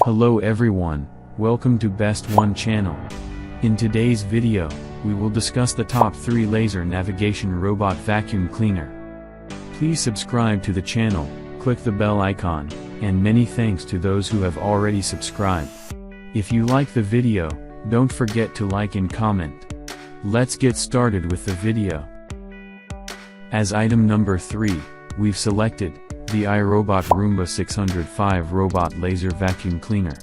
Hello everyone, welcome to Best One channel. In today's video, we will discuss the top 3 laser navigation robot vacuum cleaner. Please subscribe to the channel, click the bell icon, and many thanks to those who have already subscribed. If you like the video, don't forget to like and comment. Let's get started with the video. As item number 3, we've selected the iRobot Roomba 605 Robot Laser Vacuum Cleaner.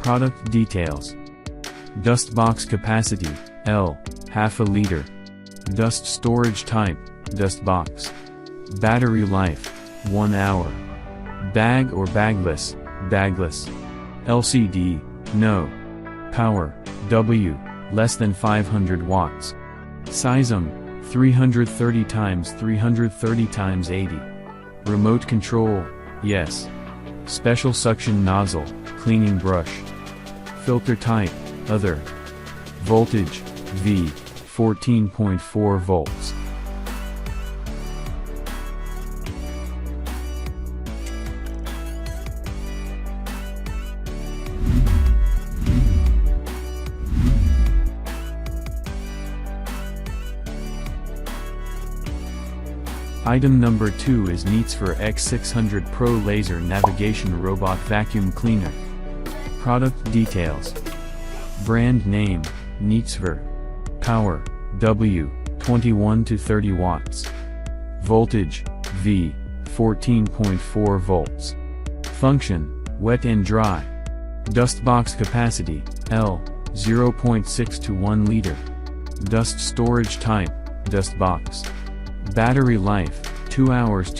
Product details. Dust box capacity, L, half a liter. Dust storage type, dust box. Battery life, 1 hour. Bag or bagless, bagless. LCD, no. Power, W, less than 500 watts. Size 330 x 330 x 80. Remote control, yes. Special suction nozzle, cleaning brush. Filter type, other. Voltage, V, 14.4 volts. Item number 2 is Neatsver X600 Pro Laser Navigation Robot Vacuum Cleaner. Product details. Brand name, Neatsver. Power, W, 21 to 30 watts. Voltage, V, 14.4 volts. Function, wet and dry. Dust box capacity, L, 0.6 to 1 liter. Dust storage type, dust box. Battery life, 2 hours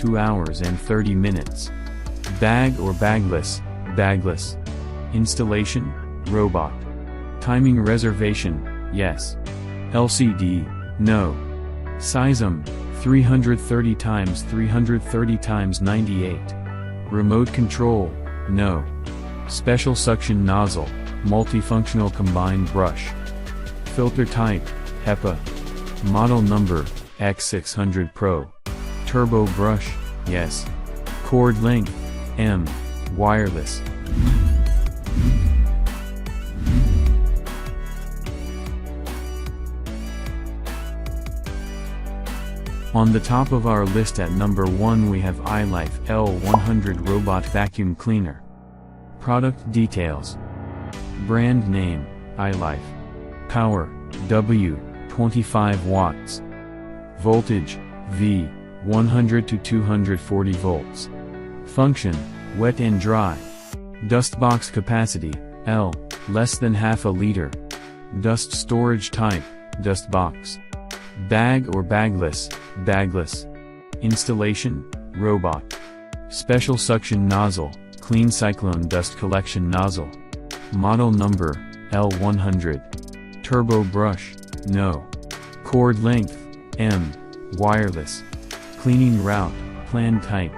and 30 minutes. Bag or bagless, bagless. Installation, robot. Timing reservation, yes. LCD, no. Size 330 x 330 x 98. Remote control, no. Special suction nozzle, multifunctional combined brush. Filter type, HEPA. Model number, X600 Pro. Turbo brush, yes. Cord length, M. Wireless. On the top of our list at number 1 we have iLIFE L100 Robot Vacuum Cleaner. Product details. Brand name, iLIFE. Power, W, 25 watts. Voltage, V, 100 to 240 volts. Function, wet and dry. Dust box capacity, L, less than half a liter. Dust storage type, dust box. Bag or bagless, bagless. Installation, robot. Special suction nozzle, clean cyclone dust collection nozzle. Model number, L100. Turbo brush, no. Cord length, M. Wireless. Cleaning route, plan type.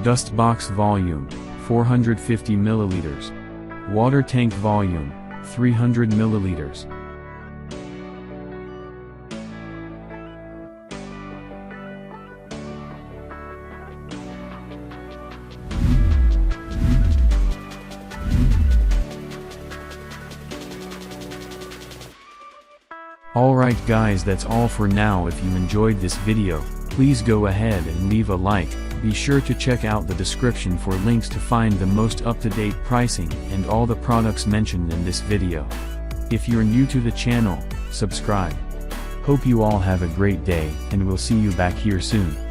Dust box volume, 450 milliliters. Water tank volume, 300 milliliters. Alright guys, that's all for now. If you enjoyed this video, please go ahead and leave a like. Be sure to check out the description for links to find the most up-to-date pricing and all the products mentioned in this video. If you're new to the channel, subscribe. Hope you all have a great day and we'll see you back here soon.